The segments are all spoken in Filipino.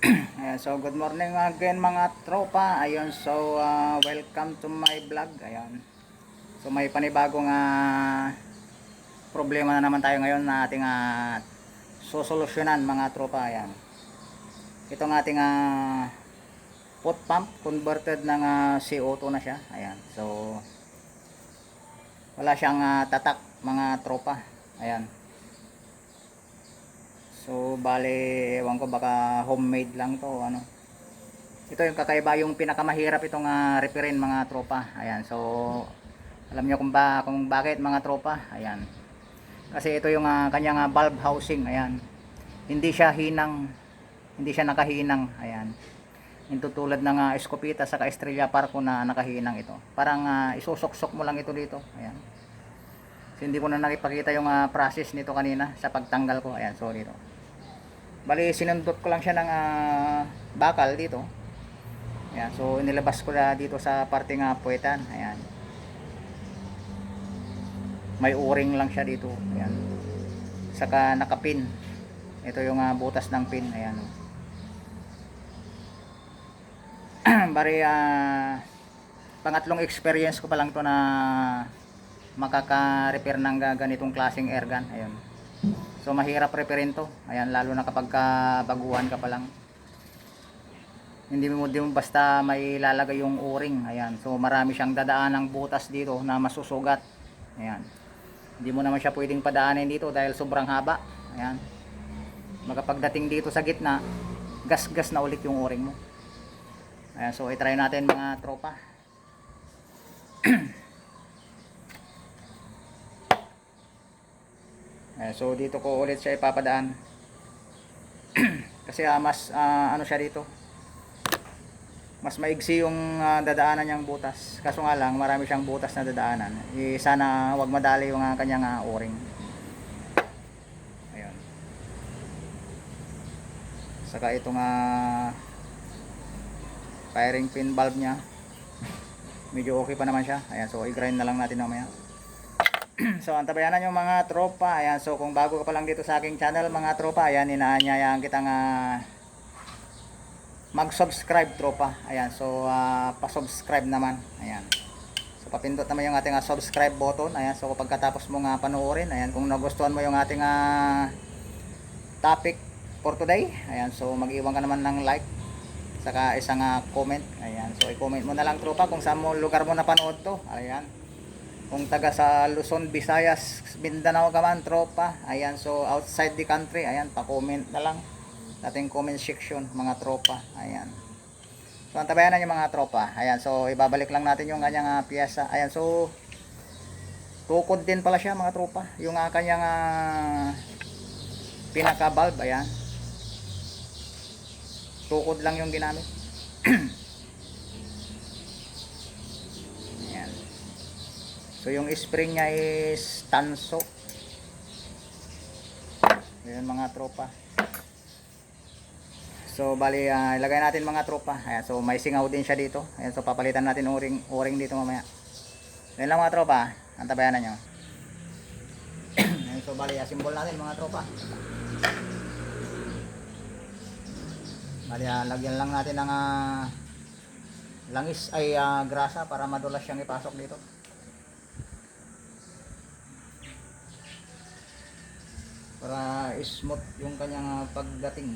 Ayan, so good morning again mga tropa. Ayun, so welcome to my vlog. Ayan. So may panibagong problema na naman tayo ngayon na ating sosolusyonan mga tropa. Ayan. Itong ating pot pump converted ng CO2 na siya. Ayan. So wala siyang tatak mga tropa. Ayan. So bale, ewan ko baka homemade lang to ano. Ito yung kakaiba, yung pinakamahirap itong reparin mga tropa. Ayan, so alam niyo kung bakit mga tropa. Ayan. Kasi ito yung kanyang valve housing. Ayan. Hindi siya hinang, hindi siya nakahinang. Ayan. Ito tulad ng Escopeta sa Estrella Parco na nakahinang ito. Parang isusok-sok mo lang ito dito. Ayan. So, hindi ko na nakipakita yung process nito kanina sa pagtanggal ko. Ayan, so dito. Bali, sinundot ko lang siya ng bakal dito. Ayan, so inilabas ko na dito sa parte puwetan. Ayan. May o-ring lang siya dito. Ayan. Saka nakapin. Ito yung butas ng pin. Ayan. Bali, pangatlong experience ko pa lang to na makaka-repair ng ganitong klaseng airgun. Ayan. So mahirap reparin to. Ayan, lalo na kapag baguhan ka pa lang. Hindi mo basta may lalagay yung o-ring. Ayan. So marami siyang dadaan ng butas dito na masusugat. Ayan. Hindi mo naman siya pwedeng padaanin dito dahil sobrang haba. Ayan. Magkapagdating dito sa gitna, gas-gas na ulit yung o-ring mo. Ayan, so i-try natin mga tropa. Ayan, so dito ko ulit siya ipapadaan. Kasi mas ano siya dito, mas maigsi yung dadaanan niyang butas. Kaso nga lang marami siyang butas na dadaanan. Sana wag madali yung kanyang o-ring. Ayun. Saka itong firing pin valve niya, medyo okay pa naman siya. Ayan, so i-grind na lang natin mamaya. So antabayanan yung mga tropa. Ayan, so kung bago ka pa lang dito sa aking channel mga tropa, ayan, inaanyayaan kitang mag-subscribe tropa. Ayan, so pa-subscribe naman. Ayan. So papindot naman yung ating subscribe button. Ayan, so kapag katapos mo panoorin, ayan, kung nagustuhan mo yung ating topic for today, ayan, so mag-iwan ka naman ng like saka isang comment. Ayan, so i-comment mo na lang tropa kung saan mo lugar mo napanood to. Ayan. Kung taga sa Luzon, Visayas, Mindanao ka man tropa, ayan, so outside the country, ayan, pa-comment na lang ating comment section mga tropa. Ayan, so antabayanan yung mga tropa. Ayan, so ibabalik lang natin yung kanyang piyesa. Ayan, so tukod din pala siya mga tropa, yung kanyang pinaka valve. Ayan, tukod lang yung ginamit. Ayan, so yung spring niya is tanso. Ayan mga tropa. So bali, ilagay natin mga tropa. Ayan, so may singaw din siya dito. Ayan, so papalitan natin o-ring dito mamaya. Ayan lang mga tropa, antabayanan nyo. Ayan, so bali, assemble natin mga tropa. Bali, lagyan lang natin ng langis ay grasa para madulas siyang ipasok dito. Para smooth yung kanyang pagdating.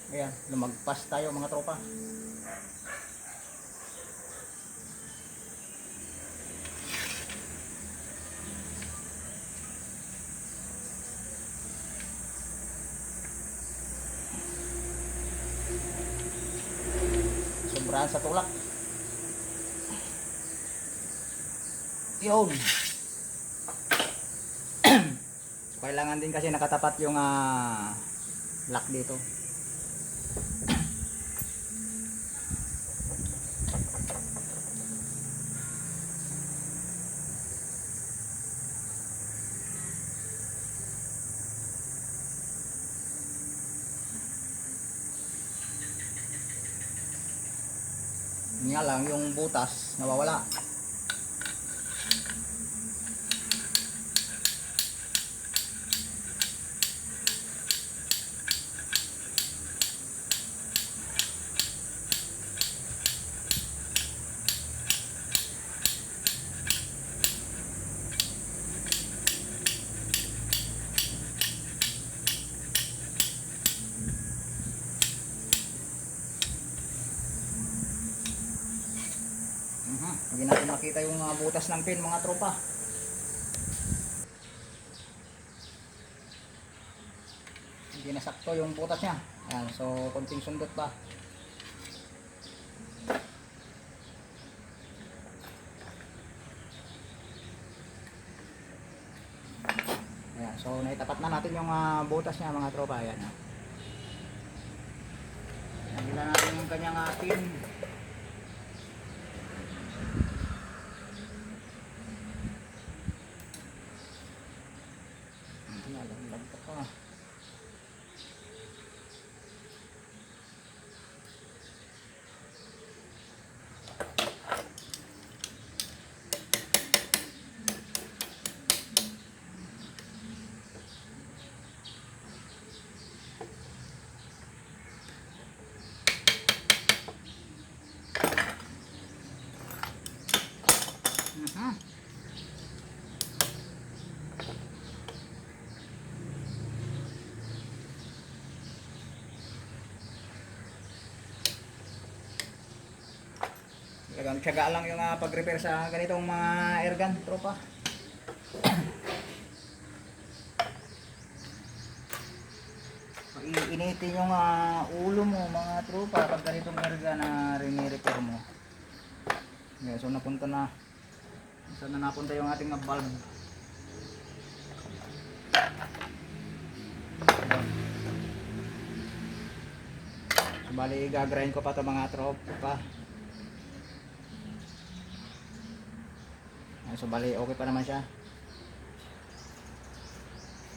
Ayan, lumagpas tayo mga tropa. Sobrahan sa tulak. Yun. So, kailangan din kasi nakatapat yung lock dito. Yun nga lang yung butas nawawala. Hindi natin makita yung butas ng pin mga tropa. Hindi nasakto yung butas niya. Ayan, so konting sundot pa. Ayan, so naitapat na natin yung butas niya mga tropa. Ayan. Nagila natin yung kanyang pin. Talagang tiyaga lang yung pag-repair sa ganitong mga airgun, tropa. Iinitin yung ulo mo mga tropa pag ganitong airgun na rini-repair mo. Okay, so napunta na. Saan na napunta yung ating valve? So bali gagrind ko pa to mga tropa. So bali okay pa naman siya.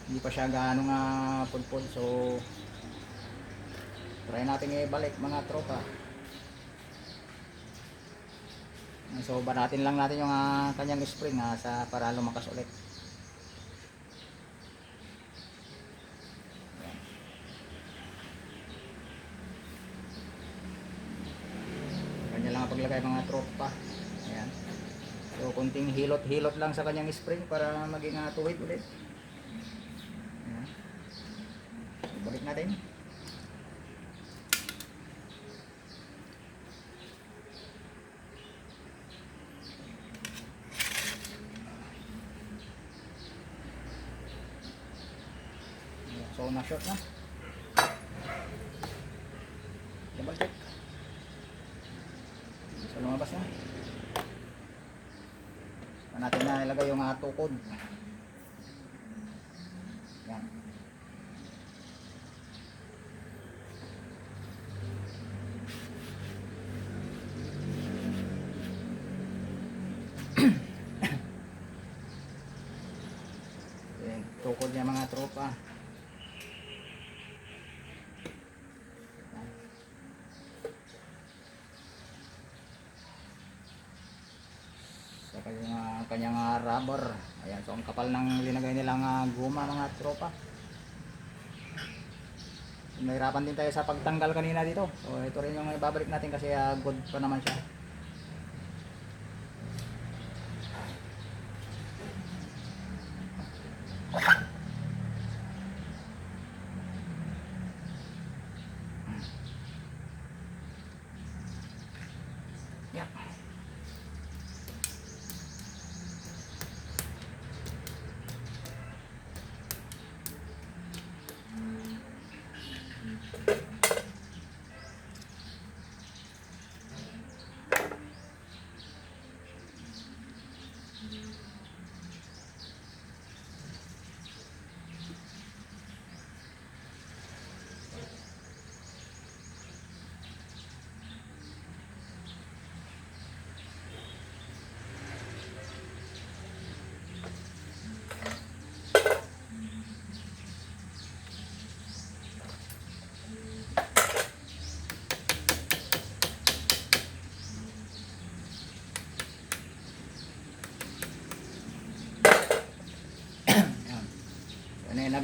Hindi pa siya gaano nga pudpud, so try natin ibalik mga tropa. So banatin lang natin yung kanyang spring para lumakas ulit. Ganyan lang ang paglagay mga tropa. Ayan. So kunting hilot-hilot lang sa kanyang spring para maging tuwid ulit. Ayan. So, balik natin. So na-short na. Double check. So lumabas na. Natin na ilagay yung tukod. Yan. Yan, tukod niya mga tropa. Yung kanyang rubber. Ayan, so ang kapal ng linagay nilang guma mga tropa. Nahirapan din tayo sa pagtanggal kanina dito. So ito rin yung ibabalik natin kasi good pa naman siya.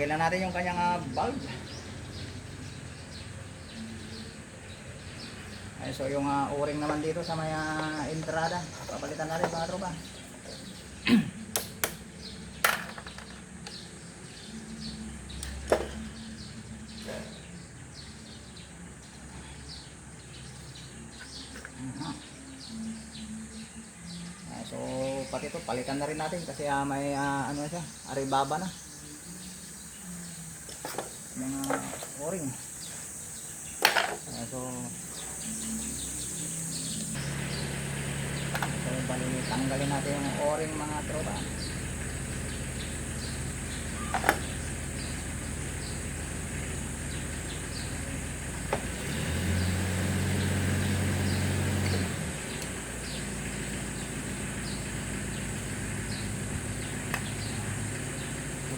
tanggalin na natin yung kanyang valve. Ay, so yung o-ring naman dito sa may entrada, papalitan na rin mga tropa. So pati ito palitan na rin natin kasi may ano siya, aribaba na mga o-ring. So bali tanggalin natin yung o-ring mga tropa.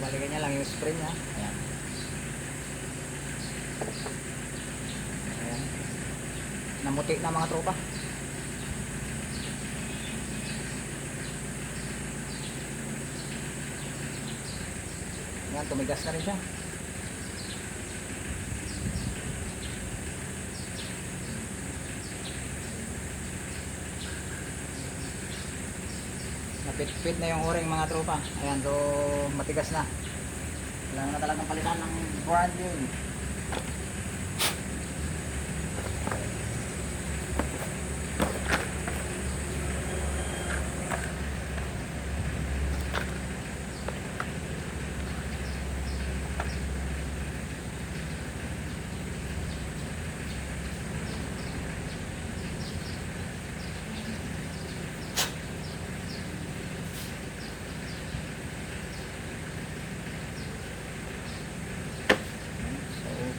Balikan niya lang yung spring niya. Ayan. Ayan. Namuti na mga tropa. Ayan, tumigas na rin siya. Napit-pit na yung o-ring mga tropa. Ayan, so matigas na. Kailangan na talagang palitan ng brand new.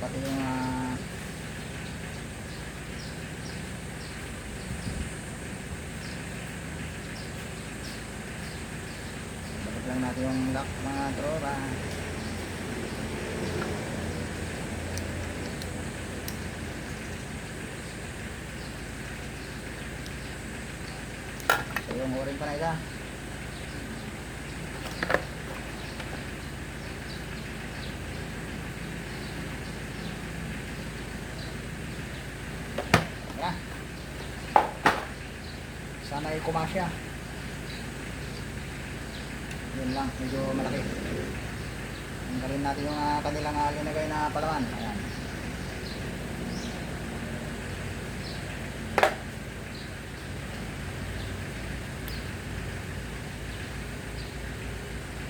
Pati yung balik lang natin yung lock mga tropa. So yung o-ring pa na isa. Sana ay kumasya. Yun lang, medyo malaki. Tanggalin natin yung kanilang linagay na palawan. Ayan.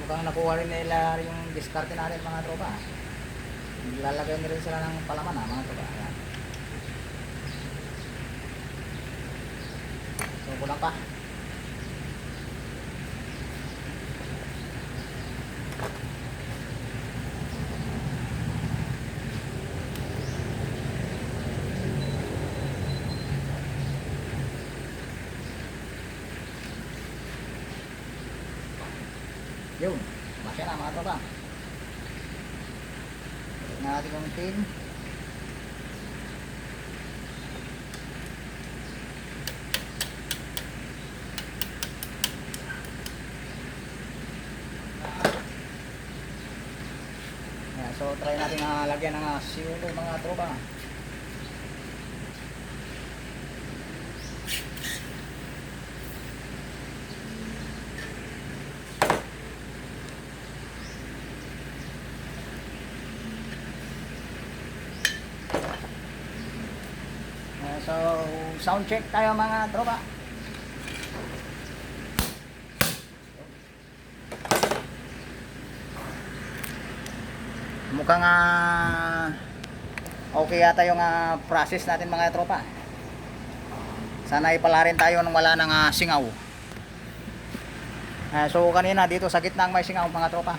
Mukhang nakuha rin nila yung diskarte natin mga tropa. Lalagay nila rin sila ng palaman mga tropa. Ayan. So kulang pa. Yun, masya na mga tropa. Tignan natin yung pin. So try natin lagyan ng CO2 mga tropa. So sound check tayo mga tropa. Mukhang okay yata yung process natin mga tropa. Sana ipala rin tayo nung wala ng singaw. So kanina dito sa gitna may singaw mga tropa.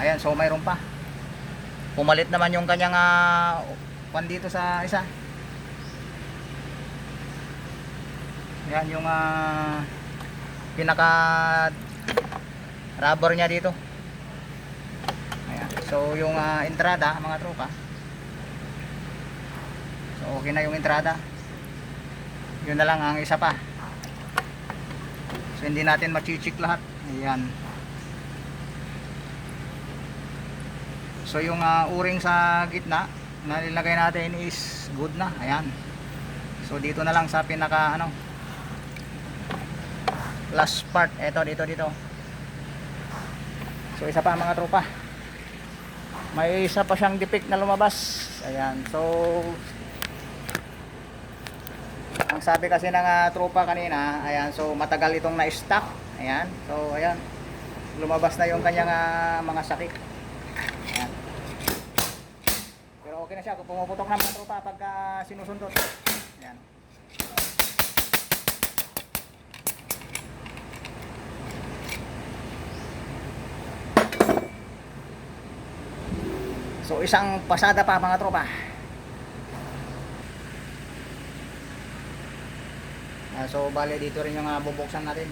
Ayan, so mayroon pa. Pumalit naman yung kanyang pan dito sa isa. Yan yung pinaka rubber niya dito. Ayan. So yung entrada mga tropa. So okay na yung entrada. Yun na lang ang isa pa. So hindi natin machichik lahat. Ayan. So yung uring sa gitna na nilagay natin is good na. Ayan. So dito na lang sa pinaka ano, last part. Ito dito. So isa pa mga tropa. May isa pa siyang defect na lumabas. Ayan. So ang sabi kasi ng tropa kanina, ayan, so matagal itong na-stock. Ayan. So ayan. Lumabas na yung kanyang mga sakit. Ayan. Pero okay na siya kung pumuputok na mga tropa pagka sinusundot. Ayan. So isang pasada pa mga tropa. So bale dito rin yung bubuksan natin.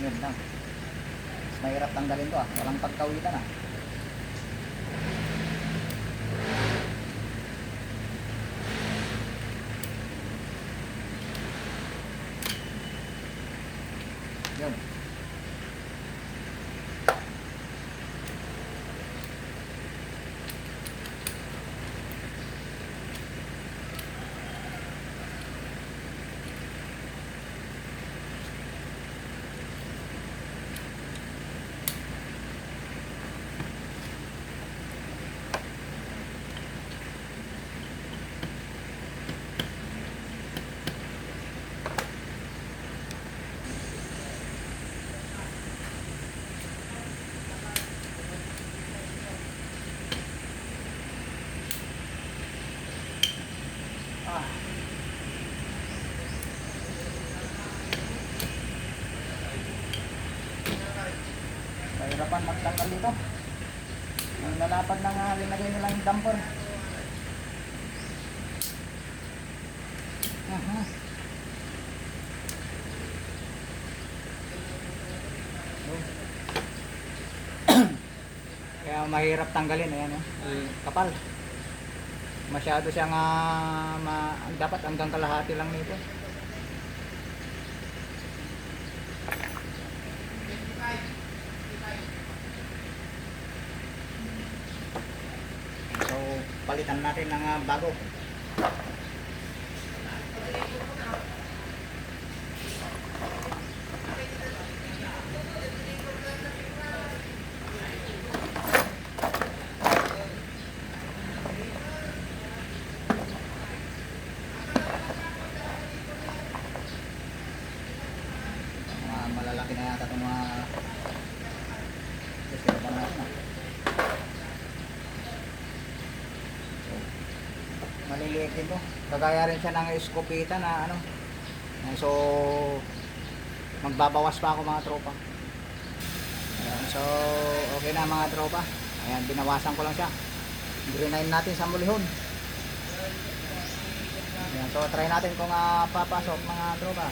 Yun lang. Mahirap tanggalin to walang pagkawitan Yun. Mahirapan magtanggal dito. Ang lalapad ng linagay nilang damper. Kaya mahirap tanggalin. Ayan kapal. Masyado siyang dapat hanggang kalahati lang nito. So palitan natin ng bago. Malalaki na yata itong mga pa natin So, maliliit din to. Kagaya rin siya ng escopeta na ano. So magbabawas pa ako mga tropa. Ayan, so okay na mga tropa. Ayan, binawasan ko lang siya. Greenine natin sa mulihon. Ayan, so try natin kung papasok mga tropa.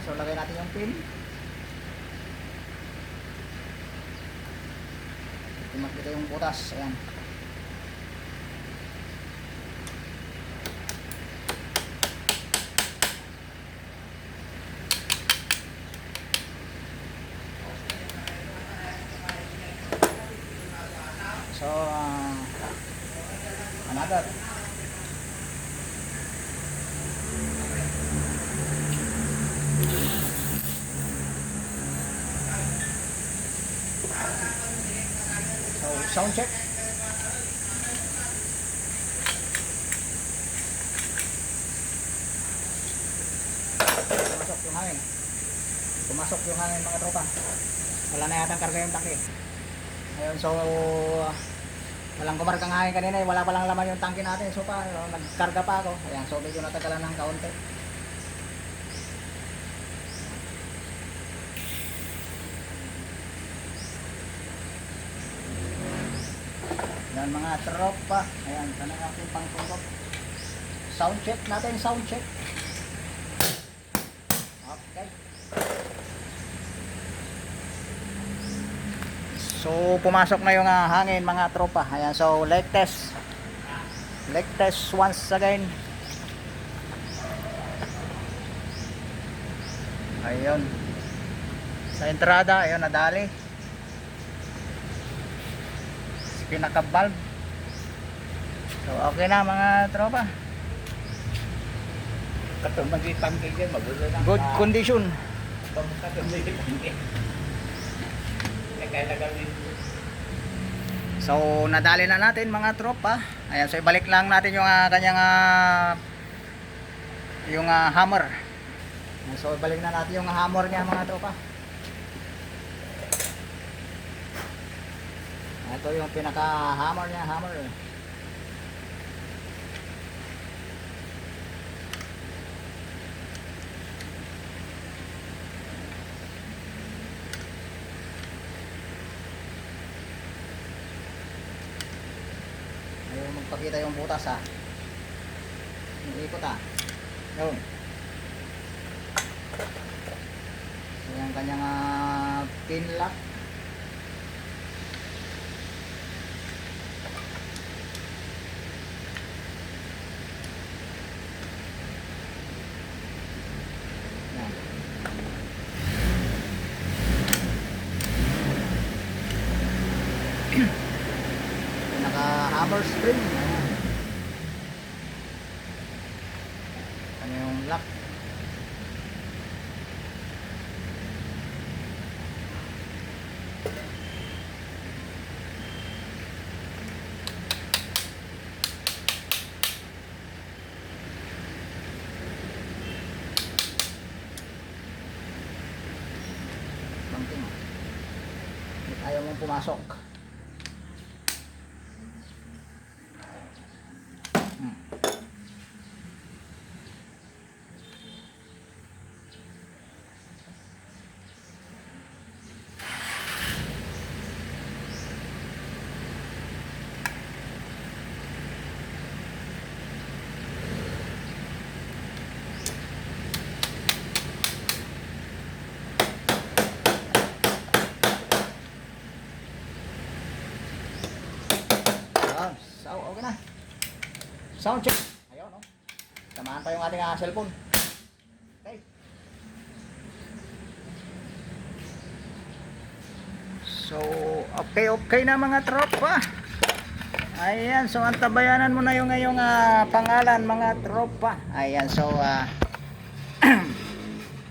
So lagay natin yung pin. Timat dito yung butas. Ayan. So another. So sound check. Pumasok yung hangin. Pumasok yung hangin mga tropa. Wala na yatang karga yung tangke. Ayun, so walang kumargang hangin kanina eh. Wala pa lang laman yung tangke natin. So pa, nagkarga pa ako. Ayan, so medyo natagalan ng kaunti. Yan mga tropa. Ayan, tanong ating pangtungkot. Sound check natin, sound check. Okay. So pumasok na yung hangin mga tropa. Ayan, so leg test. Leg test once again. Ayun. Sa entrada, ayun nadali. Pinaka-valve. So okay na mga tropa. Katong magitang kay magulo na. Good condition. Katong magitang. Kaya gawin. So nadali na natin mga tropa. Ayan, so ibalik lang natin yung kanyang yung hammer. Ayan, so ibalik na natin yung hammer niya mga tropa. Ito yung pinaka-hammer niya, hammer. Ayun, magpakita yung butas ha. Yung ikot ha. Yun. So yung kanyang pin lock. Naka-hammer spring. Ano yung lock? Bangking. Ayaw mong pumasok. So, okay na. Sound check. Ayun, no? Samahan pa yung ating cellphone. Okay. So, okay na mga tropa. Ayan, so antabayanan mo na yung ngayong pangalan mga tropa. Ayan, so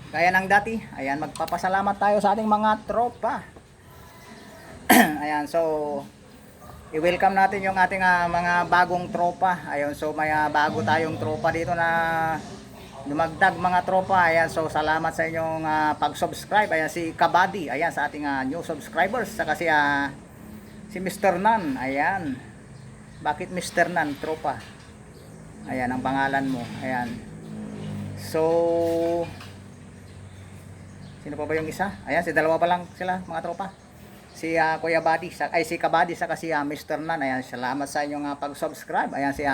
kaya ng dati. Ayan, magpapasalamat tayo sa ating mga tropa. Ayan, so i-welcome natin yung ating mga bagong tropa. Ayun, so may bago tayong tropa dito na dumagdag mga tropa. Ayan, so salamat sa inyong pag-subscribe. Ayan, si Kabady. Ayan, sa ating new subscribers. Saka si Mr. Nan. Ayan. Bakit Mr. Nan, tropa? Ayan, ang pangalan mo. Ayan. So, sino pa ba yung isa? Ayan, si dalawa pa lang sila mga tropa. Si Kuya Buddy, si Kabady saka si Mr. Nan. Ayan, salamat sa inyong pag-subscribe. Ayan si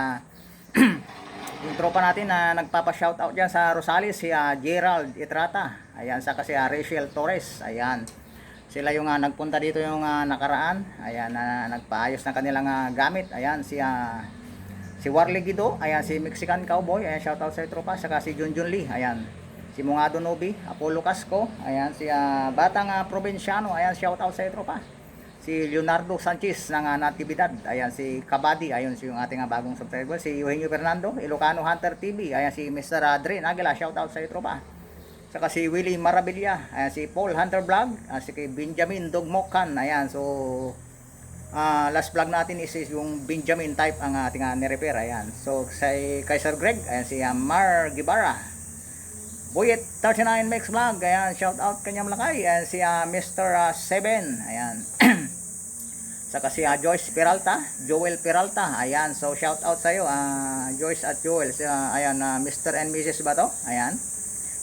yung tropa natin na nagpapa-shoutout diyan sa Rosales, si Gerald Itrata. Ayan, saka si Rachel Torres. Ayan. Sila yung nagpunta dito yung nakaraan. Ayan, nagpaayos ng kanilang gamit. Ayan, si Warley Guido. Ayan, si Mexican Cowboy. Ayan, shoutout sa tropa. Saka si Junjun Lee. Ayan. Si Mungado Nobi, Apollo Casco. Ayan, si Batang Provinciano. Ayan, shoutout sa tropa. Si Leonardo Sanchez ng Natividad. Ayan, si Kabadi. Ayun, si yung ating bagong subscriber. Si Eugenio Fernando, Ilocano Hunter TV. Ayan, si Mr. Adre Nagila. Shoutout sa tropa. Saka si Willie Marabilia, ayan, si Paul Hunter Vlog, si Benjamin Dogmokan. Ayan, so last vlog natin is yung Benjamin type ang ating ni-repair. Ayan, so kay Sir Greg, ayan, si Mar Gibara, Boyet 39 Max Vlog, ayan, shout out kanyang malakay. Ayan, si Mr. Seven, ayan. Saka si Joyce Peralta, Joel Peralta, ayan, so shout out sa iyo, Joyce at Joel. Ayan, Mr. and Mrs. ba to? Ayan.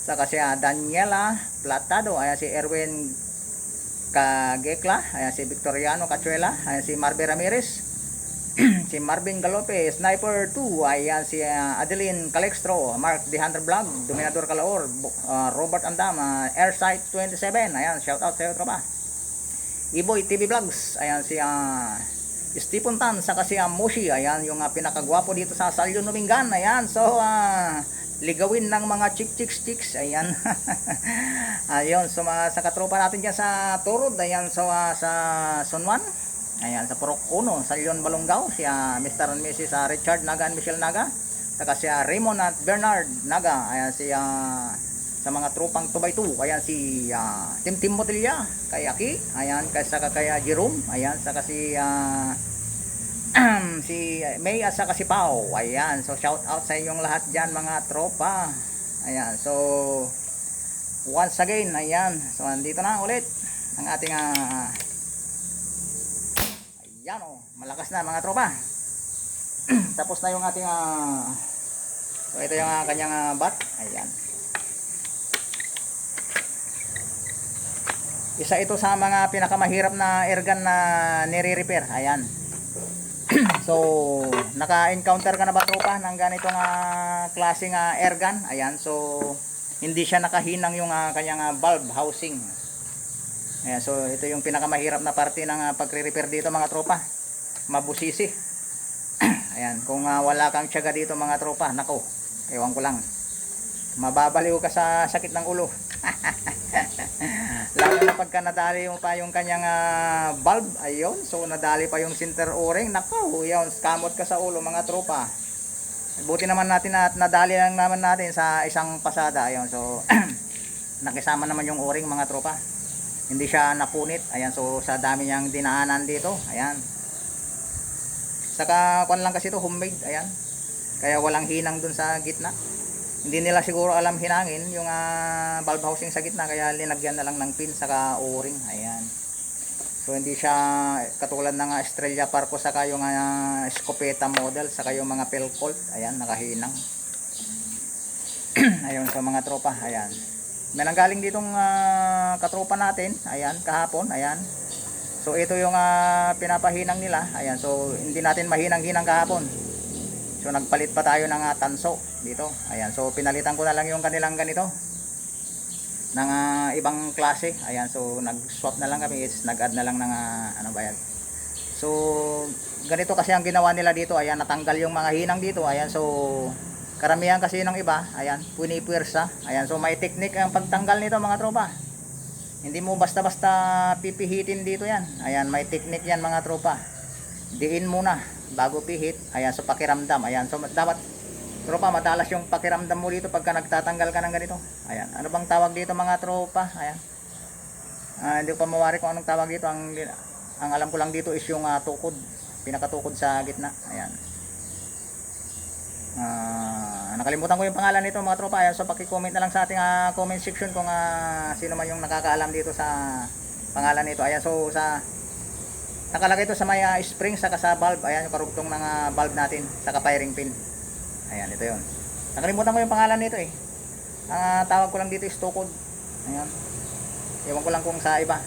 Saka si Daniela Platado, ayan, si Erwin Kagekla, ayan, si Victoriano Cachuela, ayan, si Marbe Ramirez, si Marvin Galope, Sniper 2, ayan, si Adeline Calextro, Mark The Hunter Vlog, Dominador Calaor, Robert Andam, Airsight 27, ayan, shout out sa iyo tropa. Iboy TV Vlogs, ayan, si Stephen Tan, saka si Moshi, ayan, yung pinakagwapo dito sa Salyon Numingan, ayan, so ligawin ng mga chicks, ayan. Ayun, so sa katropa natin dyan sa Turod, ayan, so sa Sunwan, ayan, sa Purok 1, sa Leon Balongaw, si Mr. and Mrs. Richard Naga and Michelle Naga, saka si Raymond at Bernard Naga, ayan, si sa mga tropang Tubay 2, ayan, si Tim Motilla, kay Aki, ayan, saka kay Jerome, ayan, saka si si May at saka si Pao. Ayan, so shout out sa inyong lahat dyan mga tropa. Ayan, so once again, ayan, so andito na ulit ang ating ayan, malakas na mga tropa. Tapos na yung ating so ito yung kanyang bat. Ayan, isa ito sa mga pinakamahirap na airgun na nire-repair. Ayan. So, naka-encounter ka na ba tropa ng ganitong klaseng airgun? Ayan, so hindi siya nakahinang yung kanyang valve housing. Ayan, so ito yung pinakamahirap na parte ng pagre-repair dito mga tropa. Mabusisi. Ayan, kung wala kang tiyaga dito mga tropa, nako, ewan ko lang. Mababaliw ka sa sakit ng ulo. Lalo na pagka nadali mo pa yung kanyang valve, ayun, so nadali pa yung center o-ring, nako, yun, kamot ka sa ulo mga tropa. Buti naman natin at nadali lang naman natin sa isang pasada, ayun, so nakisama naman yung o-ring mga tropa, hindi siya napunit. Ayan, so sa dami niyang dinaanan dito, ayan, saka kwan lang kasi ito homemade, ayan, kaya walang hinang dun sa gitna. Hindi nila siguro alam hinangin yung valve housing sa gitna, kaya linagyan na lang ng pin saka o-ring. Ayan, so hindi siya katulad ng Estrella Parco saka yung Escopeta model saka yung mga Pelcolt. Ayan, nakahinang. Ayun, so mga tropa, ayan, may nanggaling ditong katropa natin, ayan, kahapon. Ayan, so ito yung pinapahinang nila. Ayan, so hindi natin mahinang-hinang kahapon, so nagpalit pa tayo ng tanso dito. Ayan, so pinalitan ko na lang yung kanilang ganito ng ibang klase. Ayan, so nag-swap na lang kami, nag-add na lang ng ano ba yan. So ganito kasi ang ginawa nila dito. Ayan, natanggal yung mga hinang dito. Ayan, so karamihan kasi ng iba, ayan, punipuwersa. Ayan, so may technique ang pagtanggal nito mga tropa. Hindi mo basta-basta pipihitin dito yan. Ayan, may technique yan mga tropa. Diin muna bago pihit. Ayan, so pakiramdam. Ayan, so dapat tropa, madalas yung pakiramdam mo dito pagka nagtatanggal ka ng ganito. Ayan, ano bang tawag dito mga tropa? Ayan, hindi ko pa mawari kung anong tawag dito. Ang alam ko lang dito is yung tukod, pinakatukod sa gitna. Ayan, nakalimutan ko yung pangalan nito mga tropa. Ayan, so paki-comment na lang sa ating comment section kung sino man yung nakakaalam dito sa pangalan nito. Ayan, so nakalagay ito sa may spring saka sa valve. Ayan, yung karugtong ng valve natin saka firing pin. Ayan, ito yun. Nakalimutan ko yung pangalan nito eh. Ang tawag ko lang dito is tukod. Ayan, ewan ko lang kung sa iba.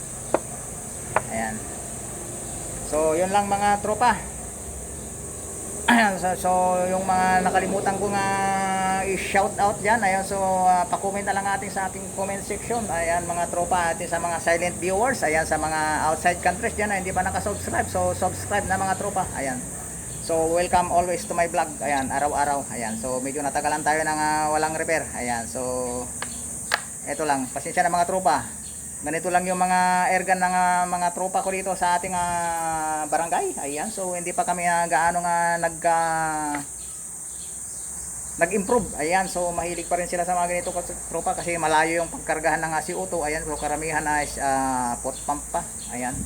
Ayan, so yun lang mga tropa. Ayan, so yung mga nakalimutan ko nga i-shout out dyan, ayan, so pa-comment na lang atin sa ating comment section, ayan mga tropa atin sa mga silent viewers, ayan sa mga outside countries dyan na hindi pa nakasubscribe, so subscribe na mga tropa, ayan. So welcome always to my vlog, ayan, araw-araw, ayan, so medyo natagalan tayo ng walang repair, ayan, so eto lang, pasensya na mga tropa. Ganito lang yung mga airgun ng mga tropa ko dito sa ating barangay. Ayan, so hindi pa kami gaano nga nag-improve. Ayan, so mahilig pa rin sila sa mga ganito tropa kasi malayo yung pagkargahan ng CO2. Ayan, so karamihan na is pot pump pa. Ayan.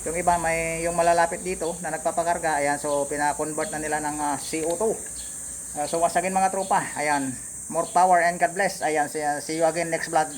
Yung iba may yung malalapit dito na nagpapakarga. Ayan, so pina-convert na nila ng CO2. So once again mga tropa. Ayan, more power and God bless. Ayan, see you again next vlog.